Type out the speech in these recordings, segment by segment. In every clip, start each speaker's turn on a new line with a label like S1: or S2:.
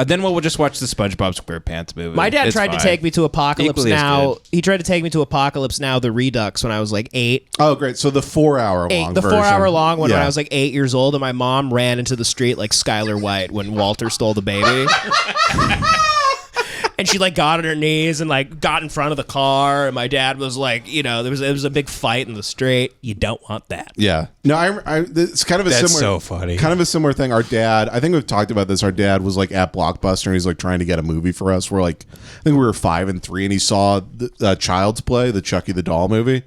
S1: Then we'll just watch the SpongeBob SquarePants movie.
S2: My dad tried to take me to Apocalypse
S1: Equally as
S2: Now.
S1: good.
S2: He tried to take me to Apocalypse Now, the Redux, when I was like 8.
S3: Oh, great. So the 4-hour long
S2: The
S3: version.
S2: 4-hour long one when
S3: Yeah.
S2: I was like 8 years old, and my mom ran into the street like Skylar White when Walter stole the baby. And she like got on her knees and like got in front of the car, and my dad was like, you know, there was a big fight in the street. You don't want that.
S3: Yeah. No, it's kind of a
S1: That's
S3: similar.
S1: so funny.
S3: Kind of a similar thing. Our dad, I think we've talked about this. Our dad was like at Blockbuster, and he's like trying to get a movie for us. We're like, I think we were 5 and 3, and he saw the Child's Play, the Chucky the Doll movie.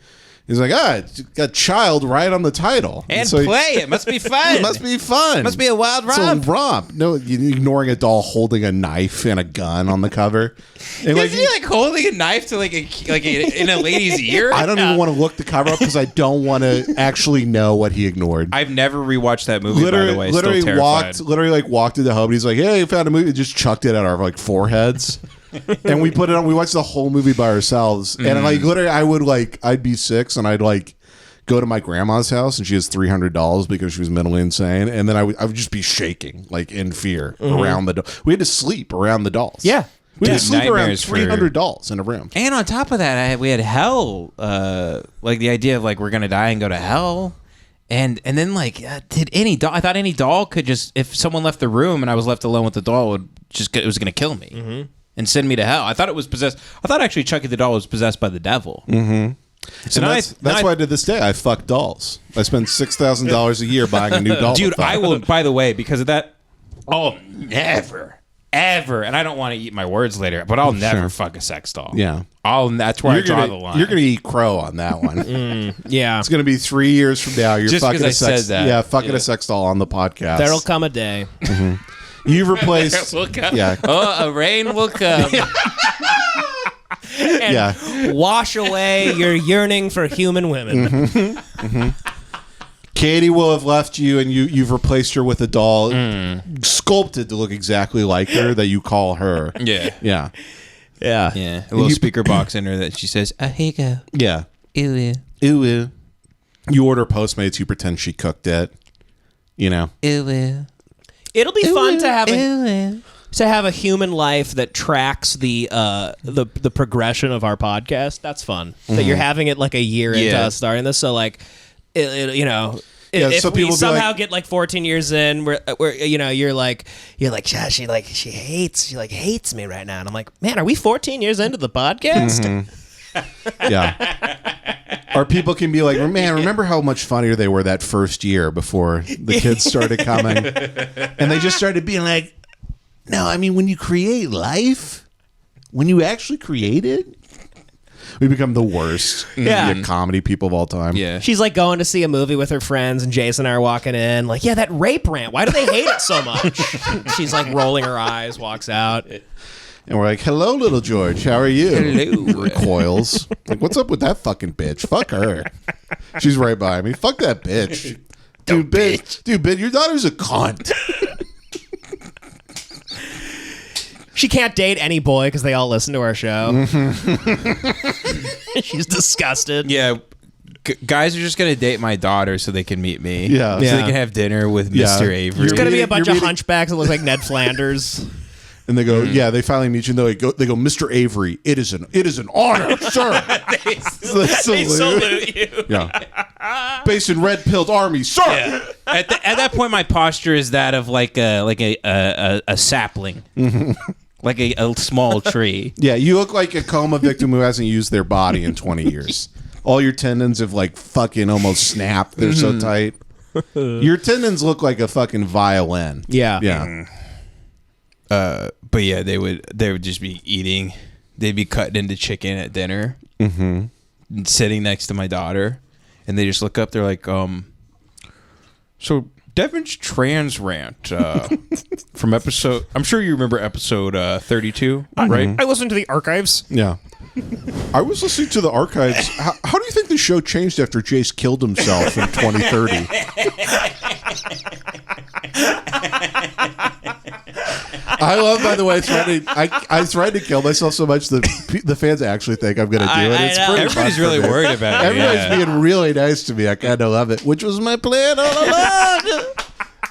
S3: He's like, it's got child right on the title.
S1: And
S3: so
S1: play. It must be fun.
S3: It must be fun.
S1: Must be a wild romp.
S3: It's a romp. No, you're ignoring a doll holding a knife and a gun on the cover. And
S1: Is he like holding a knife to like in a lady's ear?
S3: I don't even want to look the cover up because I don't want to actually know what he ignored.
S1: I've never rewatched that movie. By the way,
S3: literally
S1: still terrified.
S3: walked into home. And he's like, "Hey, I found a movie." And just chucked it at our like foreheads, and we put it on. We watched the whole movie by ourselves, and like literally, I'd be 6, and I'd like go to my grandma's house, and she has $300 because she was mentally insane, and then I would just be shaking like in fear around the. We had to sleep around the dolls.
S2: Yeah.
S3: We had to sleep around
S1: nightmares for-
S3: $300 in a room.
S1: And on top of that, we had hell. Like the idea of like we're gonna die and go to hell. And then like did any doll? I thought any doll could just, if someone left the room and I was left alone with the doll, it was gonna kill me and send me to hell. I thought it was possessed. I thought actually Chucky the doll was possessed by the devil.
S3: So that's why to this day I fuck dolls. I spend $6,000 a year buying a new doll.
S1: Dude,
S3: to fuck.
S1: I will. By the way, because of that, I'll never, ever, and I don't want to eat my words later, but I'll never fuck a sex doll.
S3: Yeah.
S1: That's where I draw the line.
S3: You're gonna eat crow on that one.
S2: Yeah.
S3: It's gonna be 3 years from now. You're
S1: Just
S3: fucking
S1: 'cause
S3: a
S1: I
S3: sex.
S1: said that.
S3: Yeah, fucking a sex doll on the podcast.
S2: There'll come a day.
S3: You've replaced.
S1: Will come.
S3: Yeah.
S1: Oh, a rain will come.
S2: And
S3: Yeah.
S2: wash away your yearning for human women.
S3: Katie will have left you, and you've replaced her with a doll sculpted to look exactly like her that you call her.
S1: Yeah.
S3: Yeah.
S2: Yeah.
S1: Yeah. A little speaker box in her that she says, "Oh, here you go."
S3: Yeah.
S1: Ooh,
S3: Ooh, ooh. You order Postmates, you pretend she cooked it. You know.
S1: ooh,
S2: It'll be fun to have a human life that tracks the progression of our podcast. That's fun. That you're having it like a year into us starting this. So like, you know.
S3: Yeah,
S2: if
S3: so
S2: we
S3: people be
S2: somehow
S3: like-
S2: get like 14 years in, we're you know, you're like, yeah, she hates me right now, and I'm like, man, are we 14 years into the podcast?
S3: Yeah. Or people can be like, man, remember how much funnier they were that first year before the kids started coming? And they just started being like, no, I mean, when you create life, when you actually create it, we become the worst comedy people of all time.
S1: Yeah.
S2: She's like going to see a movie with her friends, and Jason and I are walking in, like, yeah, that rape rant. Why do they hate it so much? She's like rolling her eyes, walks out.
S3: And we're like, hello, little George. How are you?
S1: Hello.
S3: Recoils. Like, what's up with that fucking bitch? Fuck her. She's right by me. Fuck that bitch. Dude, bitch, your daughter's a cunt.
S2: She can't date any boy because they all listen to our show. She's disgusted.
S1: Yeah. Guys are just going to date my daughter so they can meet me.
S3: Yeah.
S1: So they can have dinner with Mr. Avery.
S2: There's gonna be a
S3: You're
S2: bunch of
S3: meeting-
S2: hunchbacks that look like Ned Flanders.
S3: And they go, yeah, they finally meet you, and they go, Mr. Avery, it is an honor, sir.
S2: They salute you.
S3: Yeah. Based in red-pilled army, sir.
S1: Yeah. At that point, my posture is that of like a sapling. Like a small tree.
S3: Yeah, you look like a coma victim who hasn't used their body in 20 years. All your tendons have like fucking almost snapped. They're so tight. Your tendons look like a fucking violin.
S2: Yeah.
S3: Yeah.
S1: But yeah, they would just be eating. They'd be cutting into chicken at dinner, and sitting next to my daughter, and they just look up. They're like, so Devin's trans rant from episode. I'm sure you remember episode 32, right?
S2: I listened to the archives.
S3: Yeah. I was listening to the archives. How do you think the show changed after Jace killed himself in 2030? I love, by the way, I tried to kill myself so much that the fans actually think I'm going to do it. It's
S2: I know.
S3: pretty
S1: Everybody's
S3: fun for
S1: really
S3: me.
S1: worried about it.
S3: Everybody's
S1: Yeah.
S3: being really nice to me. I kind of love it, which was my plan all along.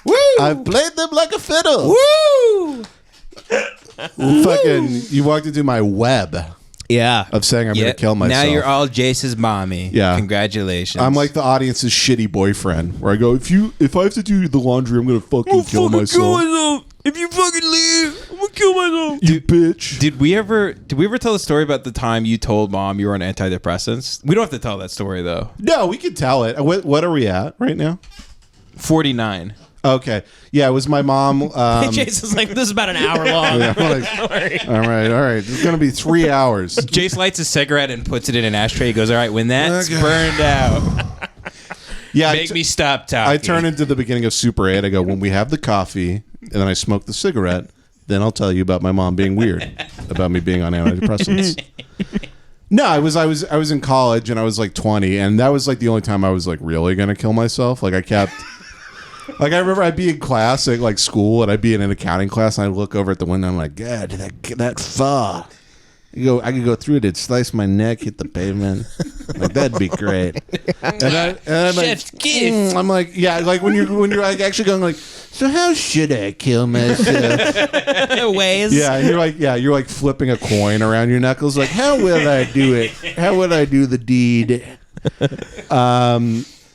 S2: Woo!
S3: I played them like a fiddle.
S2: Woo!
S3: Fucking, you walked into my web of saying I'm going to kill myself.
S1: Now you're all Jace's mommy.
S3: Yeah.
S1: Congratulations.
S3: I'm like the audience's shitty boyfriend, where I go, if I have to do the laundry, I'm going to fucking kill myself.
S1: If you fucking leave, I'm gonna kill myself.
S3: You bitch.
S1: Did we ever tell the story about the time you told mom you were on antidepressants? We don't have to tell that story though.
S3: No, we can tell it. What are we at right now?
S1: 49.
S3: Okay. Yeah, it was my mom.
S2: Jason's like, this is about an hour long.
S3: Yeah, like, all right. It's going to be 3 hours.
S1: Jace lights a cigarette and puts it in an ashtray. He goes, all right, when that's burned out, make me stop talking.
S3: I turn into the beginning of Super 8. I go, when we have the coffee and then I smoke the cigarette, then I'll tell you about my mom being weird, about me being on antidepressants. No, I was in college and I was like 20, and that was like the only time I was like really going to kill myself. Like I kept... Like I remember I'd be in class at like school, and I'd be in an accounting class, and I'd look over at the window, and I'm like, God, that far. I could go through it, it'd slice my neck, hit the pavement. Like that'd be great. And I'm like, I'm like, yeah, like when you're like actually going like, so how should I kill myself?
S2: Ways.
S3: Yeah, and you're like flipping a coin around your knuckles, like how will I do it? How would I do the deed?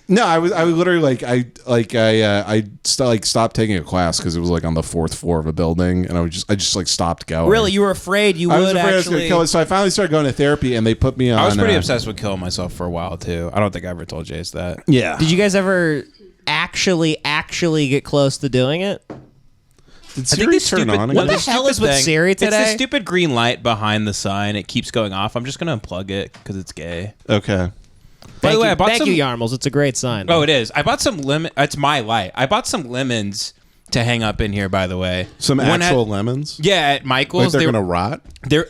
S3: No, I was literally I stopped taking a class because it was like on the 4th floor of a building, and I just like stopped going.
S2: Really, you were afraid
S3: I was afraid I was going to kill it, so I finally started going to therapy, and they put me on.
S1: I was pretty obsessed with killing myself for a while too. I don't think I ever told Jace that.
S3: Yeah.
S2: Did you guys ever actually get close to doing it?
S3: Did Siri turn on again?
S2: What the hell is with Siri today?
S1: It's the stupid green light behind the sign. It keeps going off. I'm just going to unplug it because it's gay.
S3: Okay.
S1: By the way, I bought
S2: Thank you, Yarmals. It's a great sign.
S1: Oh, it is. I bought some lemon. It's my light. I bought some lemons to hang up in here. By the way,
S3: some actual lemons.
S1: Yeah, at Michael's.
S3: Like they're gonna rot.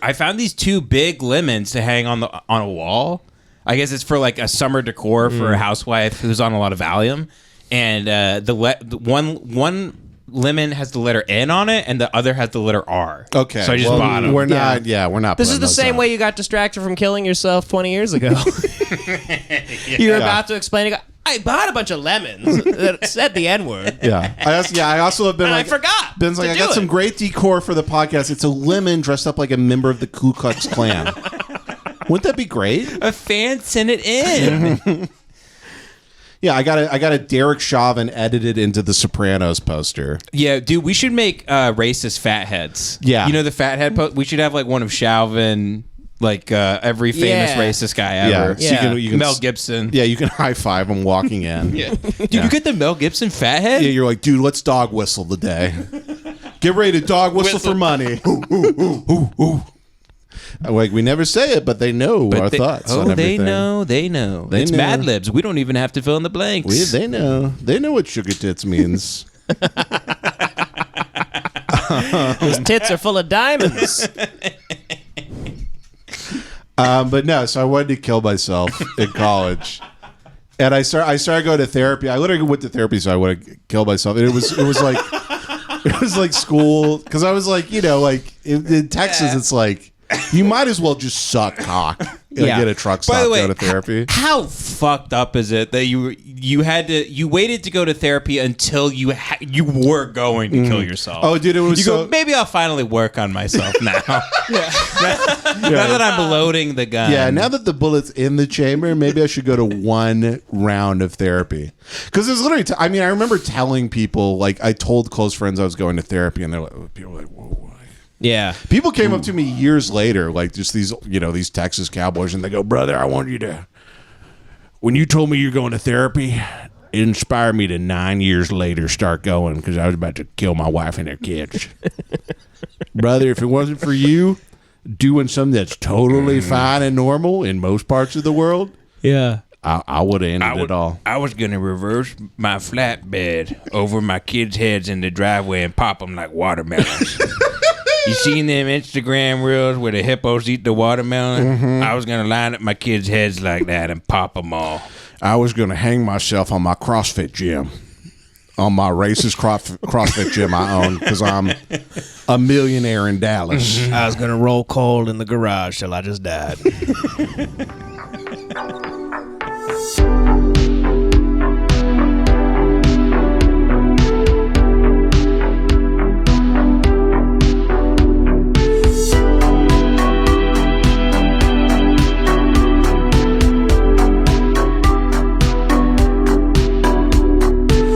S1: I found these 2 big lemons to hang on a wall. I guess it's for like a summer decor for a housewife who's on a lot of Valium. And the one lemon has the letter N on it, and the other has the letter R.
S3: Okay,
S1: so I just bought them.
S3: We're not. Yeah, we're not.
S2: This is the same way you got distracted from killing yourself 20 years ago. You were about to explain. I bought a bunch of lemons that said the N word.
S3: Yeah, I also have been.
S2: And
S3: like,
S2: I forgot.
S3: Ben's like, I got some great decor for the podcast. It's a lemon dressed up like a member of the Ku Klux Klan. Wouldn't that be great?
S1: A fan sent it in.
S3: Yeah, I got a Derek Chauvin edited into the Sopranos poster.
S1: Yeah, dude, we should make racist fatheads.
S3: Yeah,
S1: you know the fathead we should have like one of Chauvin, like every famous racist guy ever.
S3: Yeah, so you can
S1: Mel Gibson.
S3: Yeah, you can high five him walking in.
S1: Dude, you get the Mel Gibson fathead?
S3: Yeah, you're like, dude, let's dog whistle today. Get ready to dog whistle for money. Like, we never say it, but they know our thoughts on everything.
S1: They know. It's
S3: know.
S1: Mad Libs. We don't even have to fill in the blanks.
S3: They know what sugar tits means.
S2: Those tits are full of diamonds.
S3: But no, so I wanted to kill myself in college. And I started going to therapy. I literally went to therapy so I would kill myself. And it was like school, because I was like, like in Texas, it's like, you might as well just suck cock and get a truck stop, go to therapy.
S1: How fucked up is it that you waited to go to therapy until you were going to kill yourself?
S3: Oh, dude, it was
S1: go, maybe I'll finally work on myself now. Now that I'm loading the gun.
S3: Yeah, now that the bullet's in the chamber, maybe I should go to 1 round of therapy. Because it's literally, I remember telling people, like, I told close friends I was going to therapy, and people were like, whoa.
S2: Yeah.
S3: People came up to me years later, like just these, these Texas cowboys, and they go, brother, I want you to, when you told me you're going to therapy, it inspired me to 9 years later start going, because I was about to kill my wife and her kids. Brother, if it wasn't for you doing something that's totally fine and normal in most parts of the world, I would have ended it all.
S1: I was going to reverse my flatbed over my kids' heads in the driveway and pop them like watermelons. You seen them Instagram reels where the hippos eat the watermelon? Mm-hmm. I was going to line up my kids' heads like that and pop them all.
S3: I was going to hang myself on my CrossFit gym. On my racist CrossFit gym I own, because I'm a millionaire in Dallas.
S2: I was going to roll coal in the garage till I just died.